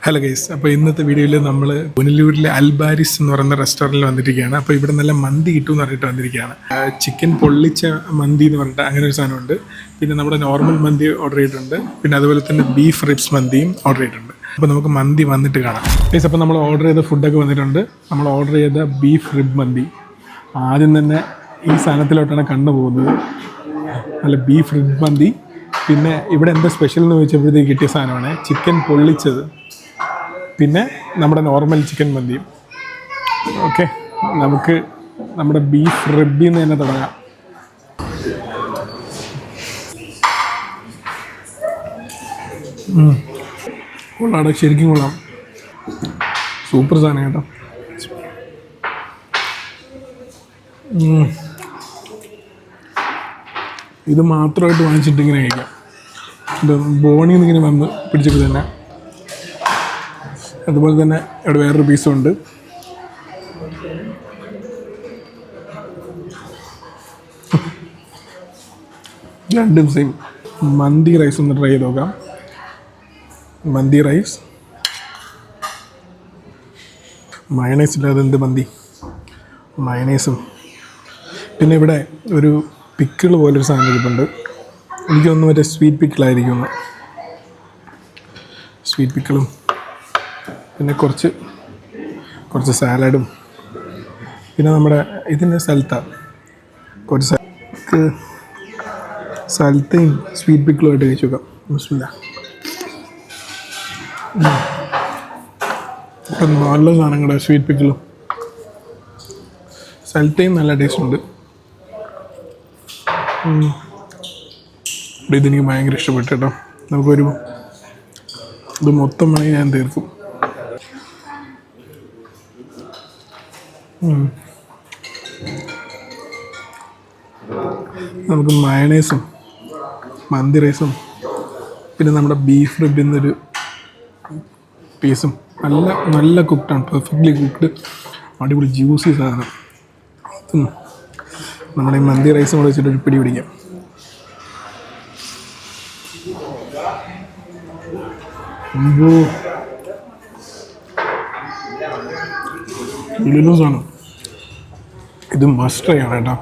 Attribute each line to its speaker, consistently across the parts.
Speaker 1: Hello guys, അപ്പോൾ ഇന്നത്തെ വീഡിയോയിൽ നമ്മൾ പുനലൂരിലെ അൽബാരിസ് എന്ന് പറയുന്ന റെസ്റ്റോറൻറ്റിൽ വന്നിരിക്കുകയാണ്. അപ്പോൾ ഇവിടെ നല്ല മന്തി കിട്ടുമെന്ന് പറഞ്ഞിട്ട് വന്നിരിക്കുകയാണ്. ചിക്കൻ പൊള്ളിച്ച മന്തി എന്ന് പറഞ്ഞിട്ട് അങ്ങനെ ഒരു സാധനമുണ്ട്. പിന്നെ നമ്മുടെ നോർമൽ മന്തി ഓർഡർ ചെയ്തിട്ടുണ്ട്. പിന്നെ അതുപോലെ തന്നെ ബീഫ് റിബ്സ് മന്തിയും ഓർഡർ ചെയ്തിട്ടുണ്ട്. അപ്പോൾ നമുക്ക് മന്തി വന്നിട്ട് കാണാം ഗൈസ്. അപ്പോൾ നമ്മൾ ഓർഡർ ചെയ്ത ഫുഡൊക്കെ വന്നിട്ടുണ്ട്. നമ്മൾ ഓർഡർ ചെയ്ത ബീഫ് റിബ് മന്തി ആദ്യം തന്നെ ഈ സാധനത്തിലോട്ടാണ് കണ്ണു പോകുന്നത്. നല്ല ബീഫ് റിബ് മന്തി. പിന്നെ ഇവിടെ എന്താ സ്പെഷ്യൽ എന്ന് ചോദിച്ചപ്പോഴത്തേക്ക് കിട്ടിയ സാധനമാണ് ചിക്കൻ പൊള്ളിച്ചത്, പിന്നെ നമ്മുടെ നോർമൽ ചിക്കൻ മന്തിയും. ഓക്കെ, നമുക്ക് നമ്മുടെ ബീഫ് റിബിൽ നിന്ന് തന്നെ തുടങ്ങാം. കൊള്ളാടെ, ശരിക്കും കൊള്ളാം. സൂപ്പർ സാധനം കേട്ടോ. ഇത് മാത്രമായിട്ട് വാങ്ങിച്ചിട്ട് ഇങ്ങനെ കഴിക്കാം. ഇത് ബോണിൽ നിന്ന് ഇങ്ങനെ വന്ന് പിടിച്ചിട്ട് തന്നെ. അതുപോലെ തന്നെ ഇവിടെ വേറൊരു പീസും ഉണ്ട്. രണ്ടും സെയിം. മന്തി റൈസ് ഒന്ന് ട്രൈ ചെയ്ത് നോക്കാം. മന്തി റൈസ് മയണൈസ് ഇല്ലാതെ എന്ത് മന്തി. മയണൈസും പിന്നെ ഇവിടെ ഒരു പിക്കിൾ പോലൊരു സാധനം ഇരിപ്പുണ്ട്. എനിക്കൊന്നും മറ്റേ സ്വീറ്റ് പിക്കിളായിരിക്കും. സ്വീറ്റ് പിക്കിളും പിന്നെ കുറച്ച് സാലഡും പിന്നെ നമ്മുടെ ഇതിൻ്റെ കുറച്ച് സൽത്തയും സ്വീറ്റ് പിക്കിളുമായിട്ട് കഴിച്ചു നോക്കാം. ബിസ്മില്ലാ. നല്ല സാധനങ്ങളുടെ സ്വീറ്റ് പിക്കിളും സൽത്തയും നല്ല ടേസ്റ്റ് ഉണ്ട്. ഇതെനിക്ക് ഭയങ്കര ഇഷ്ടപ്പെട്ടു കേട്ടോ. ഇത് മൊത്തം വേണമെങ്കിൽ ഞാൻ തീർക്കും. നമുക്ക് മയണൈസും മന്തി റൈസും പിന്നെ നമ്മുടെ ബീഫ് റിബിൽ നിന്നൊരു പീസും നല്ല കുക്ക്ഡാണ്, പെർഫെക്റ്റ്ലി കുക്ക്ഡ്, അടിപൊളി ജ്യൂസി സാധനം. നമ്മുടെ ഈ മന്തി റൈസും കൂടെ വെച്ചിട്ട് ഒരു പിടി പിടിക്കാം. സാധനം ഇത് മസ്റ്റ് ട്രൈ ആണ് കേട്ടോ.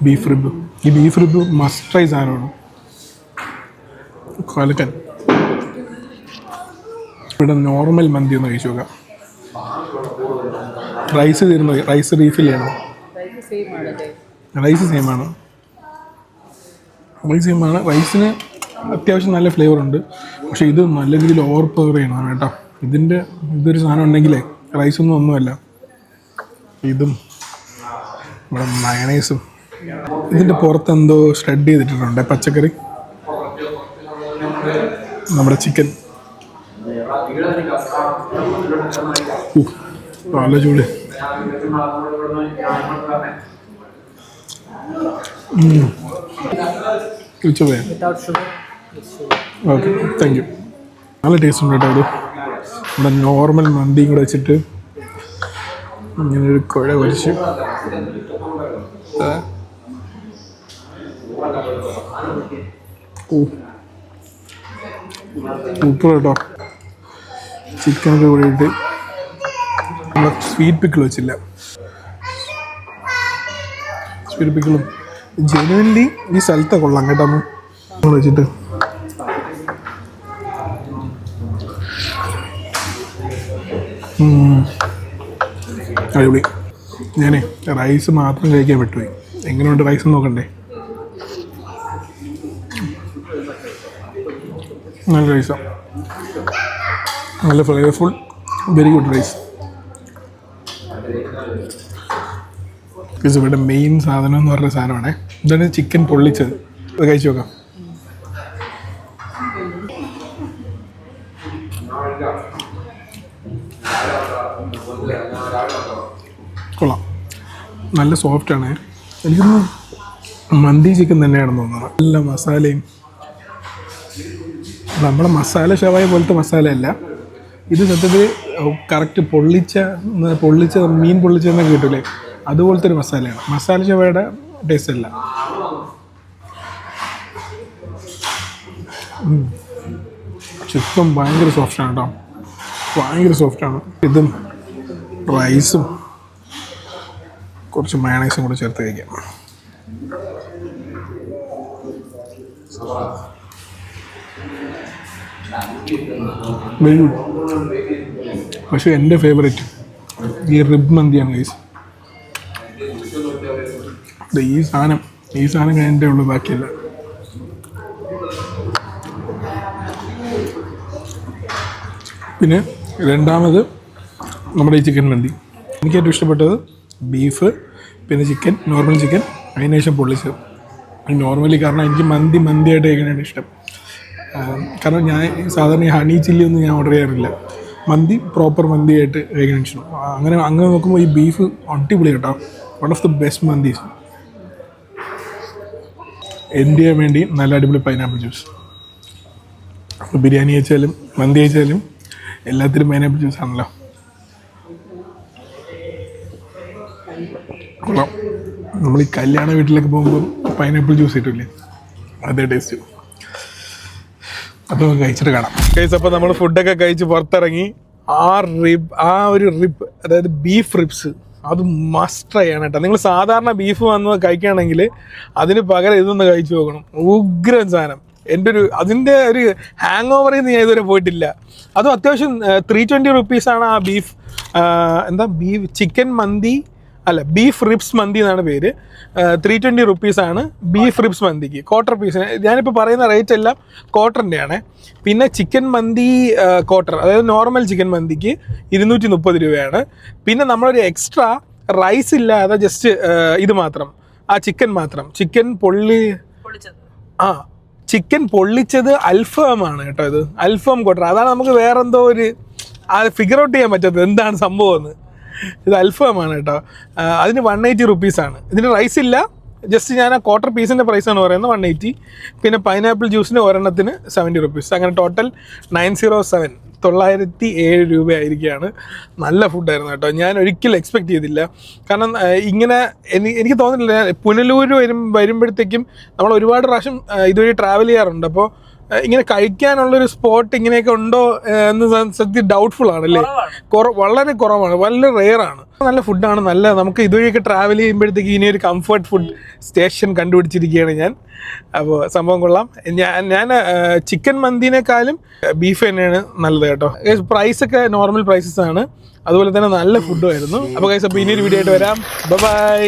Speaker 1: ബീഫ് റിബ്, ഈ ബീഫ് റിബ് മസ്റ്റ് ട്രൈ സാധനമാണ്. കൊലക്കൻ. ഇവിടെ നോർമൽ മന്തി ഒന്ന് കഴിച്ചു നോക്കാം. റൈസ് തീർന്നു, റൈസ് റീഫിൽ ചെയ്യണം. റൈസ് സെയിമാണ്. റൈസിന് അത്യാവശ്യം നല്ല ഫ്ലേവർ ഉണ്ട്. പക്ഷേ ഇത് നല്ല രീതിയിൽ ഓവർ പവർ ചെയ്യണം കേട്ടോ. ഇതൊരു സാധനം ഉണ്ടെങ്കിലേ റൈസൊന്നും ഒന്നുമല്ല. ഇതും നമ്മുടെ മയണൈസും ഇതിൻ്റെ പുറത്തെന്തോ ഷ്രെഡ് ചെയ്തിട്ടുണ്ട് പച്ചക്കറി. നമ്മുടെ ചിക്കൻ നല്ല ചൂട്. Okay, thank you. നല്ല ടേസ്റ്റ് ഉണ്ട് കേട്ടോ. നമ്മുടെ നോർമൽ മന്തിയും കൂടെ വെച്ചിട്ട് ഇങ്ങനൊരു കുഴ പൊരിച്ച് സൂപ്പർ കേട്ടോ. ചിക്കനൊക്കെ കൂടിയിട്ട് നമ്മൾ സ്വീറ്റ് പിക്കിൾ വെച്ചില്ല. സ്വീറ്റ് പിക്കിളും ജെനുവൻലി ഈ സ്ഥലത്തെ കൊള്ളാം കേട്ടോ. നമ്മൾ വെച്ചിട്ട് അടിപൊളി. ഞാനേ റൈസ് മാത്രം കഴിക്കാൻ പറ്റുപോയി. എങ്ങനെയുണ്ട് റൈസ് നോക്കണ്ടേ? നല്ല റൈസാണ്, നല്ല ഫ്ലേവർഫുൾ, വെരി ഗുഡ് റൈസ്. ഇവിടെ മെയിൻ സാധനം എന്ന് പറഞ്ഞ സാധനമാണ് ഇതാണ് ചിക്കൻ പൊള്ളിച്ചത്. അത് കഴിച്ചു നോക്കാം. കൊള്ളാം, നല്ല സോഫ്റ്റാണ്. എനിക്കൊന്ന് മന്തി ചിക്കൻ തന്നെയാണെന്ന് തോന്നുന്നത്. നല്ല മസാലയും, നമ്മുടെ മസാല ഷവായ പോലത്തെ മസാലയല്ല ഇത്. സത്യത്തിൽ കറക്റ്റ് പൊള്ളിച്ച മീൻ പൊള്ളിച്ചതെന്നൊക്കെ കിട്ടില്ലേ, അതുപോലത്തെ ഒരു മസാലയാണ്. മസാല ഷവായുടെ ടേസ്റ്റ് അല്ല. ചിക്കൻ ഭയങ്കര സോഫ്റ്റാണ് കേട്ടോ. ഭയങ്കര സോഫ്റ്റാണ്. ഇതും റൈസും കുറച്ച് മയണൈസും കൂടെ ചേർത്ത് കഴിക്കാം. Very good. പക്ഷേ എൻ്റെ ഫേവറേറ്റ് ഈ റിബ് മന്തിയാണ് ഗൈസ്. ഈ സാധനം കഴിഞ്ഞിട്ടേ ഉള്ളൂ, ബാക്കിയല്ല. പിന്നെ രണ്ടാമത് നമ്മുടെ ഈ ചിക്കൻ മന്തി. എനിക്ക് ഏറ്റവും ഇഷ്ടപ്പെട്ടത് ബീഫ്, പിന്നെ ചിക്കൻ, നോർമൽ ചിക്കൻ, അതിന് ശേഷം പൊള്ളിച്ചത്. നോർമലി കാരണം എനിക്ക് മന്തിയായിട്ട് കഴിക്കാനാണ് ഇഷ്ടം. കാരണം ഞാൻ സാധാരണ ഈ ഹണി ചില്ലി ഒന്നും ഞാൻ ഓർഡർ ചെയ്യാറില്ല. മന്തി പ്രോപ്പർ മന്തിയായിട്ട് കഴിക്കാൻ ഇഷ്ടം. അങ്ങനെ നോക്കുമ്പോൾ ഈ ബീഫ് അടിപൊളി കേട്ടോ. വൺ ഓഫ് ദി ബെസ്റ്റ് മന്തീസ്. എൻഡ് ചെയ്യാൻ വേണ്ടി നല്ല അടിപൊളി പൈനാപ്പിൾ ജ്യൂസ്. അപ്പോൾ ബിരിയാണി കഴിച്ചാലും മന്തി കഴിച്ചാലും എല്ലാത്തിലും പൈനാപ്പിൾ ജ്യൂസ് ആണല്ലോ. കൊള്ളാം. നമ്മൾ ഈ കല്യാണ വീട്ടിലൊക്കെ പോകുമ്പോൾ പൈനാപ്പിൾ ജ്യൂസ് കിട്ടില്ലേ, അതേ ടേസ്റ്റ്. അപ്പോൾ കഴിച്ചിട്ട് കാണാം ഗൈസ്. അപ്പോൾ നമ്മൾ ഫുഡൊക്കെ കഴിച്ച് പുറത്തിറങ്ങി. ആ ഒരു റിബ്, അതായത് ബീഫ് റിബ്സ്, അത് മസ്റ്റ് ട്രൈ ആണ് കേട്ടോ. നിങ്ങൾ സാധാരണ ബീഫ് വന്ന് കഴിക്കുകയാണെങ്കിൽ അതിന് പകരം ഇതൊന്ന് കഴിച്ചു നോക്കണം. ഉഗ്രൻ സാധനം. അതിൻ്റെ ഒരു ഹാങ് ഓവറിൽ നിന്ന് ഞാൻ ഇതുവരെ പോയിട്ടില്ല. അതും അത്യാവശ്യം 320 റുപ്പീസാണ് ആ ബീഫ് ചിക്കൻ മന്തി, അല്ല ബീഫ് റിബ്സ് മന്തി എന്നാണ് പേര്. 320 റുപ്പീസാണ് ബീഫ് റിബ്സ് മന്തിക്ക്, ക്വാർട്ടർ പീസിന്. ഞാനിപ്പോൾ പറയുന്ന റേറ്റ് എല്ലാം ക്വാർട്ടറിൻ്റെയാണ്. പിന്നെ ചിക്കൻ മന്തി ക്വാർട്ടർ, അതായത് നോർമൽ ചിക്കൻ മന്തിക്ക് 230 രൂപയാണ്. പിന്നെ നമ്മളൊരു എക്സ്ട്രാ റൈസ് ഇല്ലാതെ ജസ്റ്റ് ഇത് മാത്രം, ആ ചിക്കൻ മാത്രം, ചിക്കൻ പൊള്ളിച്ചത് അൽഫാമാണ് കേട്ടോ. ഇത് അൽഫാം ക്വാർട്ടർ. അതാണ് നമുക്ക് വേറെന്തോ ഒരു ഫിഗർ ഔട്ട് ചെയ്യാൻ പറ്റാത്തത് എന്താണ് സംഭവം എന്ന്. ഇത് അൽഫാമാണ് കേട്ടോ. അതിന് 180 റുപ്പീസാണ്. ഇതിന് റൈസ് ഇല്ല, ജസ്റ്റ് ഞാൻ ആ ക്വാർട്ടർ പീസിൻ്റെ പ്രൈസാണ് പറയുന്നത്, 180. പിന്നെ പൈനാപ്പിൾ ജ്യൂസിന് ഒരെണ്ണത്തിന് 70 റുപ്പീസ്. അങ്ങനെ ടോട്ടൽ 907, 907 രൂപയായിരിക്കുകയാണ്. നല്ല ഫുഡായിരുന്നു കേട്ടോ. ഞാൻ ഒരിക്കലും എക്സ്പെക്റ്റ് ചെയ്തില്ല. കാരണം ഇങ്ങനെ എനിക്ക് തോന്നുന്നില്ല. പുനലൂർ വരുമ്പോഴത്തേക്കും നമ്മൾ ഒരുപാട് പ്രാവശ്യം ഇതുവഴി ട്രാവൽ ചെയ്യാറുണ്ട്. അപ്പോൾ ഇങ്ങനെ കഴിക്കാനുള്ളൊരു സ്പോട്ട് ഇങ്ങനെയൊക്കെ ഉണ്ടോ എന്ന് സത്യം ഡൗട്ട്ഫുൾ ആണല്ലേ. വളരെ കുറവാണ്, വളരെ റെയറാണ്. നല്ല ഫുഡാണ്. നമുക്ക് ഇതുവഴിയൊക്കെ ട്രാവൽ ചെയ്യുമ്പോഴത്തേക്ക് ഇനി ഒരു കംഫർട്ട് ഫുഡ് സ്റ്റേഷൻ കണ്ടുപിടിച്ചിരിക്കുകയാണ് ഞാൻ. അപ്പോൾ സംഭവം കൊള്ളാം. ഞാൻ ചിക്കൻ മന്തിനേക്കാളും ബീഫ് തന്നെയാണ് നല്ലത് കേട്ടോ. പ്രൈസൊക്കെ നോർമൽ പ്രൈസസ് ആണ്. അതുപോലെ തന്നെ നല്ല ഫുഡുമായിരുന്നു. അപ്പോൾ ഗൈസ്, അപ്പോൾ ഇനിയൊരു വീഡിയോ ആയിട്ട് വരാം. ബൈ.